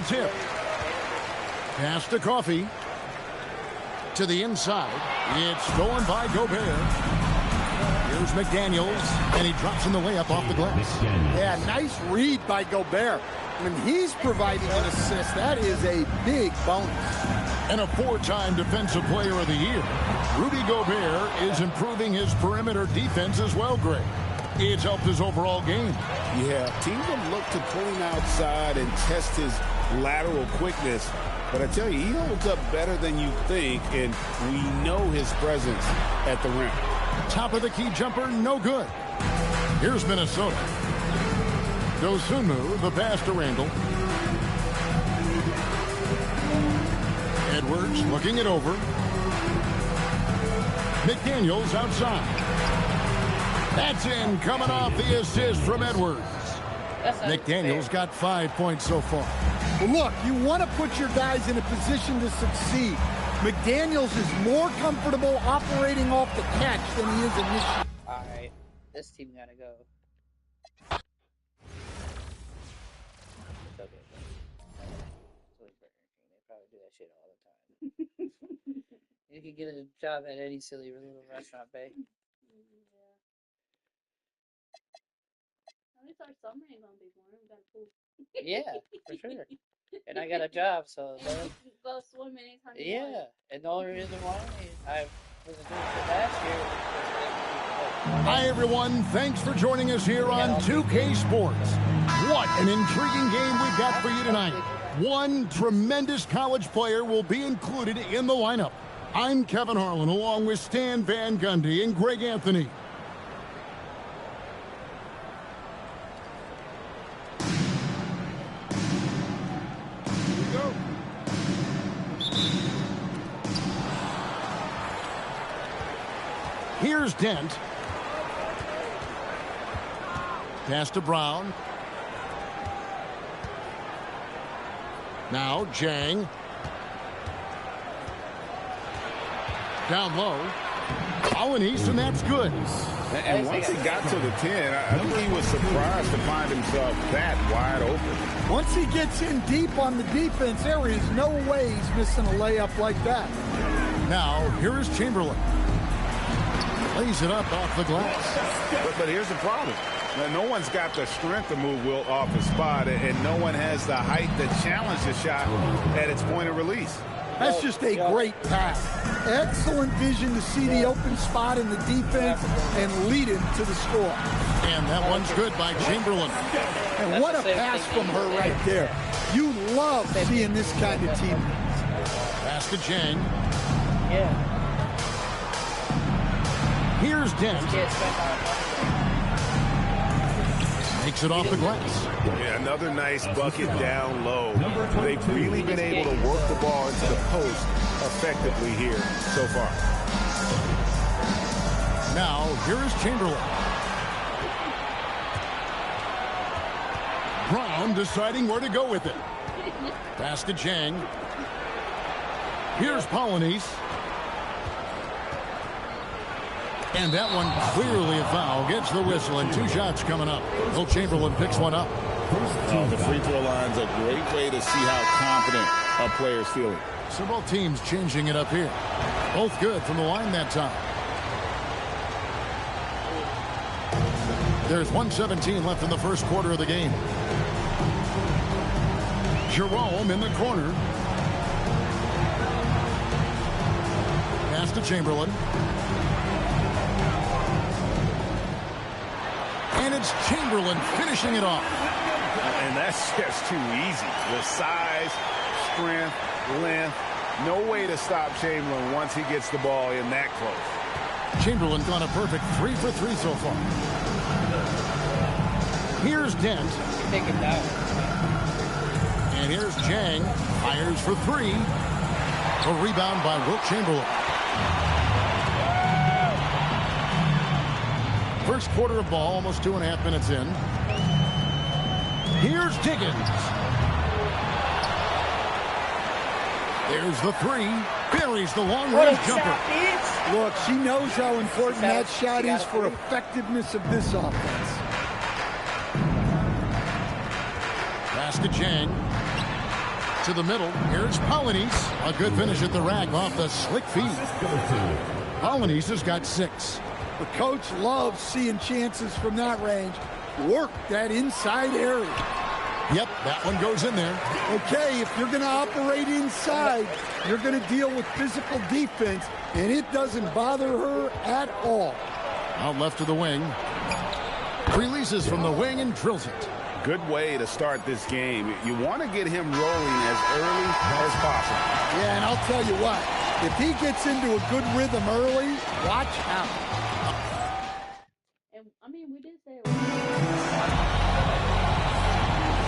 tip. Pass to Coffee. To the inside. It's stolen by Gobert. Here's McDaniels, and he drops in the layup off the glass. Yeah, nice read by Gobert. When he's providing an assist, that is a big bonus. And a 4-time Defensive Player of the Year. Rudy Gobert is improving his perimeter defense as well, Greg. It's helped his overall game. Yeah, teams will look to pull him outside and test his lateral quickness. But I tell you, he holds up better than you think, and we know his presence at the rim. Top of the key jumper, no good. Here's Minnesota. Dosunmu, the pass to Randall. Edwards looking it over. McDaniels outside. That's in, coming off the assist from Edwards. McDaniels got 5 points so far. Well, look, you want to put your guys in a position to succeed. McDaniels is more comfortable operating off the catch than he is initially. All right, this team got to go. It's okay. They probably do that shit all the time. You can get a job at any silly little restaurant, babe. At least our summer ain't gonna be boring. We got a pool. Yeah, for sure. And I got a job, so And you can go swim anytime you want. yeah. And the only reason why I wasn't doing it last year was Hi, everyone. Thanks for joining us here on 2K Sports. What an intriguing game we've got for you tonight. One tremendous college player will be included in the lineup. I'm Kevin Harlan, along with Stan Van Gundy and Greg Anthony. Here's Dent. Pass to Brown. Now Jang. Down low. Alanis, and that's good. And once he got to the 10, I think he was surprised to find himself that wide open. Once he gets in deep on the defense, there is no way he's missing a layup like that. Now, here is Chamberlain. Lays it up off the glass. But here's the problem. Now, no one's got the strength to move Wilt off his spot, and no one has the height to challenge the shot at its point of release. That's just a great pass. Excellent vision to see the open spot in the defense and lead him to the score. And that one's good by Chamberlain. And what a pass from her right there. You love seeing this kind of team. Pass to Jang. Yeah. Here's Dent. Makes it off the glass. Yeah, another nice bucket down low. They've really been able to work the ball into the post effectively here so far. Now, here is Chamberlain. Brown deciding where to go with it. Pass to Jang. Here's Polynice. And that one clearly a foul. Gets the whistle, and 2 shots coming up. Will Chamberlain picks one up. The free throw line's a great way to see how confident a player's feeling. So both teams changing it up here. Both good from the line that time. There's 1:17 left in the first quarter of the game. Jerome in the corner. Pass to Chamberlain. And it's Chamberlain finishing it off. And that's just too easy. With size, strength, length, no way to stop Chamberlain once he gets the ball in that close. Chamberlain gone a perfect 3 for 3 so far. Here's Dent. Take it down. And here's Jang. Fires for 3. A rebound by Wilt Chamberlain. First quarter of ball, almost 2.5 minutes in. Here's Diggins. There's the 3. Buries the long-range jumper. Look, she knows how important that shot is for effectiveness of this offense. Pass to Jang. to the middle. Here's Polynice. A good finish at the rack off the slick feed. Polynice has got 6. The coach loves seeing chances from that range. Work that inside area. Yep, that one goes in there. Okay, if you're going to operate inside, you're going to deal with physical defense, and it doesn't bother her at all. Out left to the wing. Releases from the wing and drills it. Good way to start this game. You want to get him rolling as early as possible. Yeah, and I'll tell you what, if he gets into a good rhythm early, watch out. And I mean, we did say it.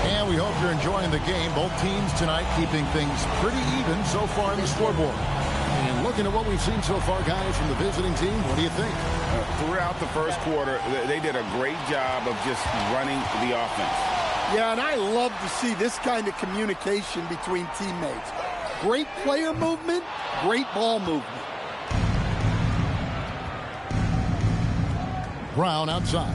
And we hope you're enjoying the game. Both teams tonight keeping things pretty even so far in the scoreboard. And looking at what we've seen so far, guys, from the visiting team, what do you think? Throughout the first quarter, they did a great job of just running the offense. Yeah, and I love to see this kind of communication between teammates. Great player movement, great ball movement. Brown outside.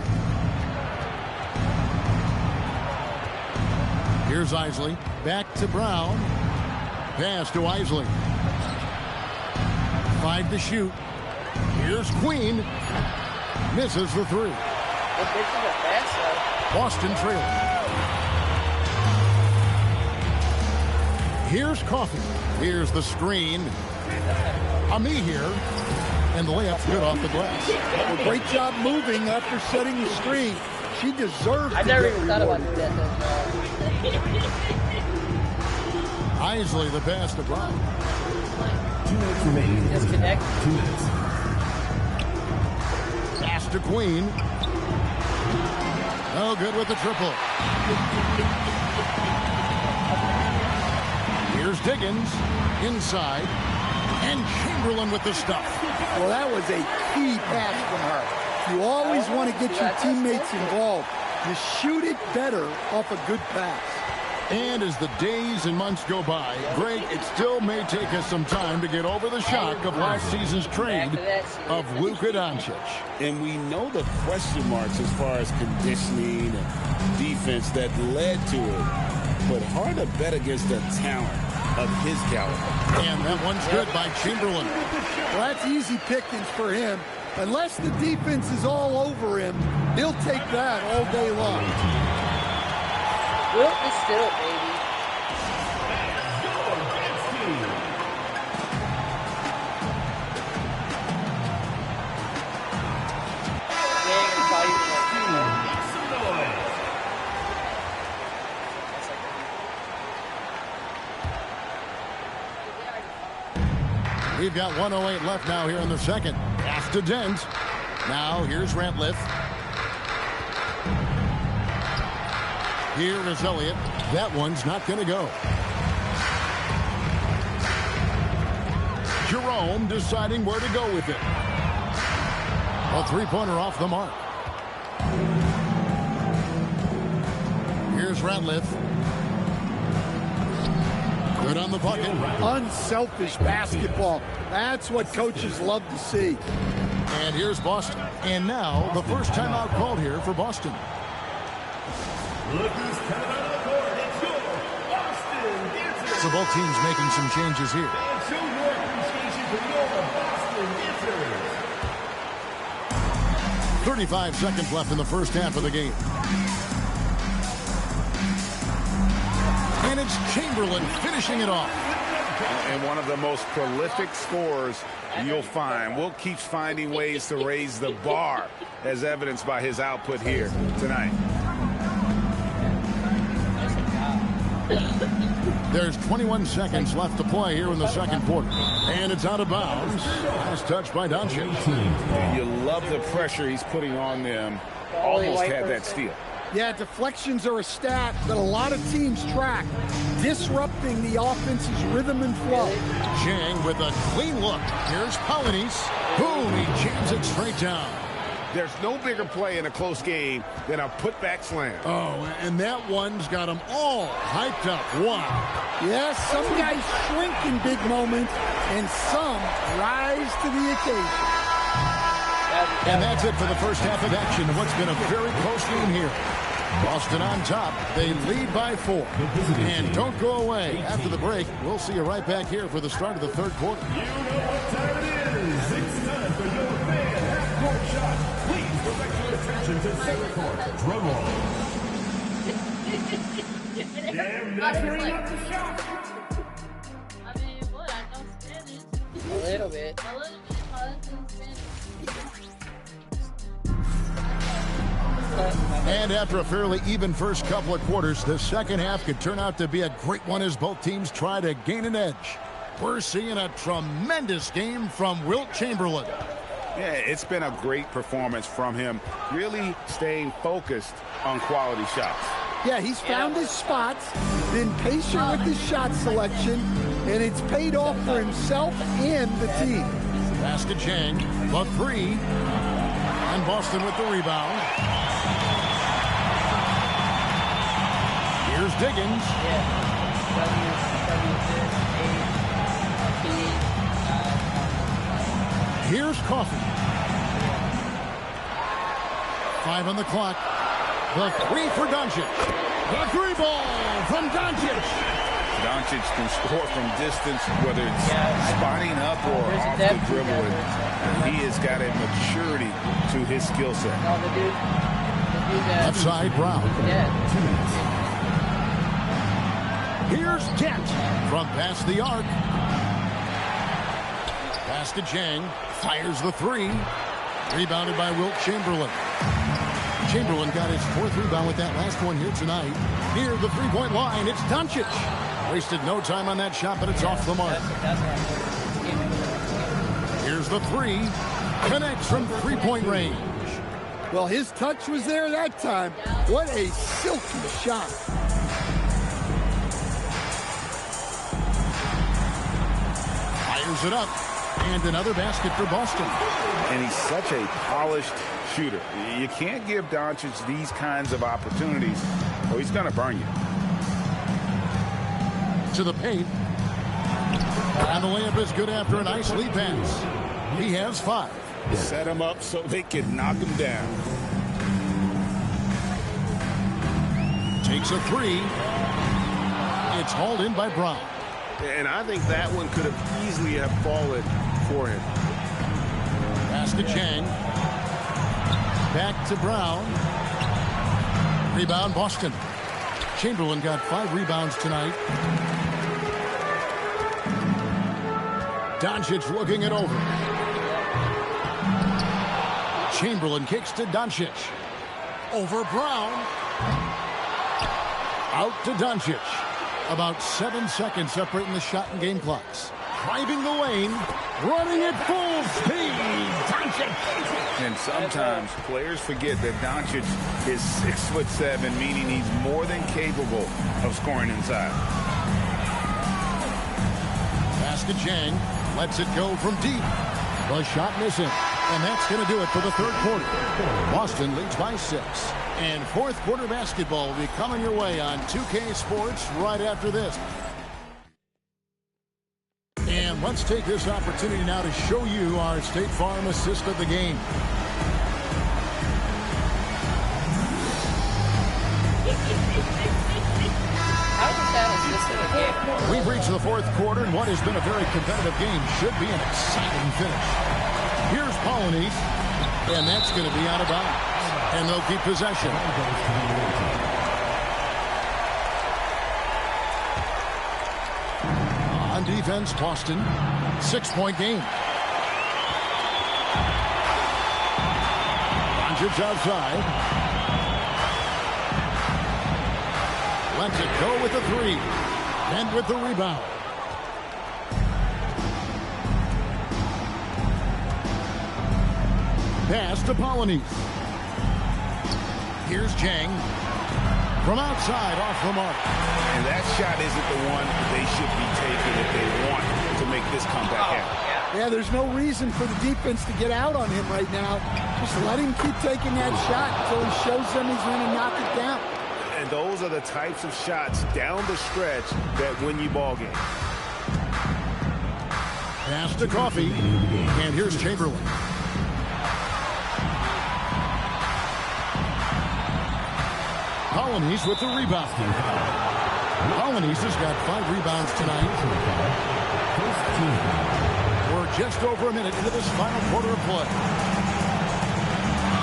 Here's Isley. Back to Brown. Pass to Isley. 5 to shoot. Here's Queen. Misses the 3. Boston trailing. Here's Coffee. Here's the screen. Ami here. And the layup's good off the glass. Well, great job moving after setting the screen. She deserves I to never get even thought about rewarded. doing that. Isley the pass to Brown. Disconnect. Pass to Queen. No good with the triple. Here's Diggins. Inside. And Chamberlain with the stuff. Well, that was a key pass from her. You always want to get your teammates involved. You shoot it better off a good pass. And as the days and months go by, Greg, it still may take us some time to get over the shock of last season's trade of Luka Doncic. And we know the question marks as far as conditioning and defense that led to it. But hard to bet against the talent of his caliber. And that one's good by Chamberlain. Well, that's easy pickings for him. Unless the defense is all over him, he'll take that all day long. Wilt is still, baby. We've got 1:08 left now here in the second. Pass to Dent. Now here's Ratliff. Here is Elliott. That one's not going to go. Jerome deciding where to go with it. A three-pointer off the mark. Here's Ratliff. Good on the bucket. Unselfish basketball. That's what coaches love to see. And here's Boston. And now the first timeout called here for Boston. So both teams making some changes here. 35 seconds left in the first half of the game. And it's Chamberlain finishing it off. And one of the most prolific scorers you'll find. Will keeps finding ways to raise the bar, as evidenced by his output here tonight. There's 21 seconds left to play here in the second quarter. And it's out of bounds. Last touch by Doncic. You love the pressure he's putting on them. Almost had that steal. Yeah, deflections are a stat that a lot of teams track, disrupting the offense's rhythm and flow. Chang with a clean look. Here's Polynice. Boom, he jams it straight down. There's no bigger play in a close game than a putback slam. Oh, and that one's got them all hyped up. Wow. Yes, some guys shrink in big moments, and some rise to the occasion. And that's it for the first half of action of what's been a very close game here. Boston on top. They lead by 4. And don't go away. After the break, we'll see you right back here for the start of the third quarter. You know what time it is. It's time for your fan half-court shot. Please direct your attention to center court. Drum roll. Damn, they're turning up the shot. I mean, what? I know Spanish. A little bit. A little bit. My husband's Spanish. And after a fairly even first couple of quarters, the second half could turn out to be a great one as both teams try to gain an edge. We're seeing a tremendous game from Wilt Chamberlain. Yeah, it's been a great performance from him, really staying focused on quality shots. Yeah, he's found his spots, been patient with his shot selection, and it's paid off for himself and the team. Basket Chang, the 3, and Boston with the rebound. Here's Diggins. Here's Coffey. 5 on the clock. The 3 for Doncic. The 3 ball from Doncic. Doncic can score from distance, whether it's spotting up or off the dribble. He has got a maturity to his skill set. No, the dude Left side, Brown. Here's Kent from past the arc. Pass to Chang. Fires the 3. Rebounded by Wilt Chamberlain. Chamberlain got his 4th rebound with that last one here tonight. Near the 3-point line, it's Doncic. Wasted no time on that shot, but it's off the mark. Here's the 3. Connects from 3-point range. Well, his touch was there that time. What a silky shot. Fires it up. And another basket for Boston. And he's such a polished shooter. You can't give Doncic these kinds of opportunities, or he's going to burn you. To the paint. And the layup is good after a nice lead pass. He has 5. Set him up so they can knock him down. Takes a 3. It's hauled in by Brown. And I think that one could have easily have fallen for him. Pass to Chang. Back to Brown. Rebound, Boston. Chamberlain got 5 rebounds tonight. Doncic looking it over. Chamberlain kicks to Doncic. Over Brown. Out to Doncic. About 7 seconds separating the shot and game clocks. Driving the lane. Running at full speed. Doncic. And sometimes players forget that Doncic is 6'7", meaning he's more than capable of scoring inside. Pass to Chang. Lets it go from deep. The shot missing. And that's going to do it for the third quarter. Boston leads by 6. And fourth quarter basketball will be coming your way on 2K Sports right after this. And let's take this opportunity now to show you our State Farm assist of the game. We've reached the fourth quarter, and what has been a very competitive game should be an exciting finish. Here's Polynice, and that's going to be out of bounds. And they'll keep possession. On defense, Boston, 6-point game. Doncic outside. Lets it go with the 3. And with the rebound. Pass to Polynice. Here's Chang. From outside, off the mark. And that shot isn't the one they should be taking if they want to make this comeback happen. Yeah, there's no reason for the defense to get out on him right now. Just let him keep taking that shot until he shows them he's going to knock it down. And those are the types of shots down the stretch that win you ball games. Pass to Coffey. And here's Chamberlain. Colonies with the rebound. Colonies has got 5 rebounds tonight. We're just over a minute into this final quarter of play.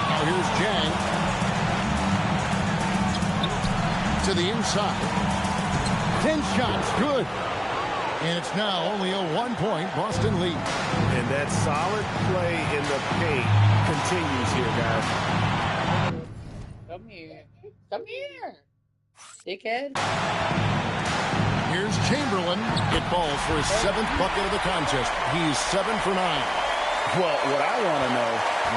Now here's Jang. To the inside. 10 shots, good. And it's now only a 1-point Boston lead. And that solid play in the paint continues here, guys. Come here. Come here. Dickhead. Here's Chamberlain. It falls for his 7th bucket of the contest. He's 7 for 9. Well, what I want to know,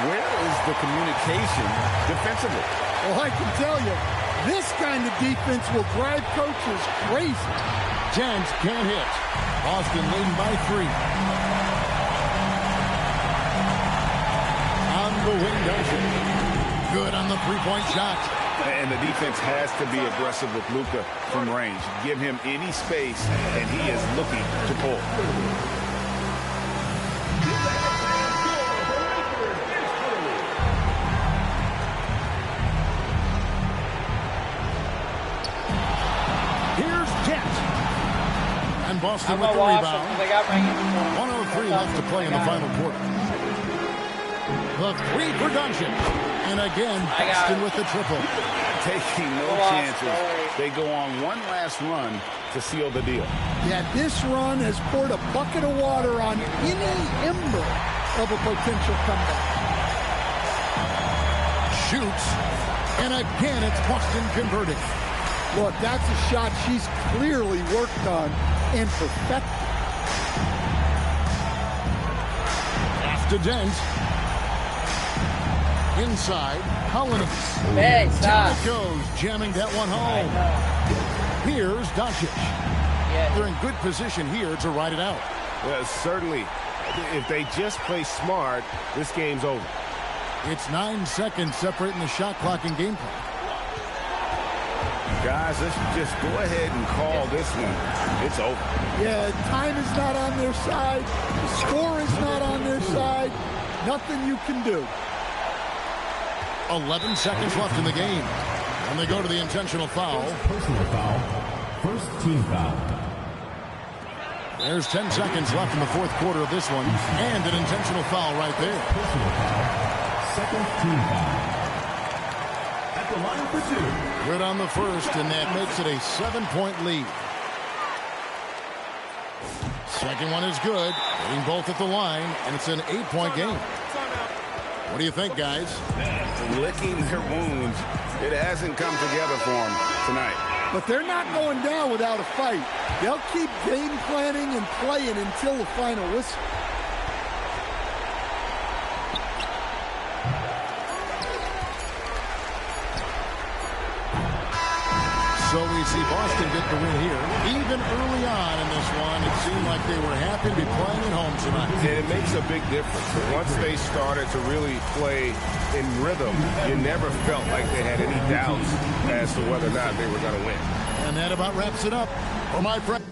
where is the communication defensively? Well, I can tell you, this kind of defense will drive coaches crazy. Jans can't hit. Boston leading by 3. On the wing, Doncic. Good on the 3-point shot. And the defense has to be aggressive with Luka from range. Give him any space, and he is looking to pull. Here's Jet. And Boston with the rebound. 1:03 left to play in the final quarter. The 3 for Doncic. And again, Boston with the triple. Taking no chances. They go on one last run to seal the deal. Yeah, this run has poured a bucket of water on any ember of a potential comeback. Shoots. And again, it's Boston converting. Look, that's a shot she's clearly worked on and perfected. After Dent. Inside, Colonies. Hey, Down stop. it goes, jamming that one home. Here's Doncic. Yeah. They're in good position here to ride it out. Well, certainly, if they just play smart, this game's over. It's 9 seconds separating the shot clock and game clock. Guys, let's just go ahead and call this one. It's over. Yeah, time is not on their side. The score is not on their side. Nothing you can do. 11 seconds left in the game. And they go to the intentional foul. Personal foul. First team foul. There's 10 seconds left in the 4th quarter of this one. And an intentional foul right there. Personal foul. Second team foul. At the line for 2. Good on the first, and that makes it a 7-point lead. Second one is good. Hitting both at the line, and it's an 8-point game. What do you think, guys? Licking their wounds. It hasn't come together for them tonight. But they're not going down without a fight. They'll keep game planning and playing until the final whistle. So we see Boston get the win here. Even early on in this one, it seemed like they were happy to be playing at home tonight. And it makes a big difference. Once they started to really play in rhythm, you never felt like they had any doubts as to whether or not they were going to win. And that about wraps it up for my friend.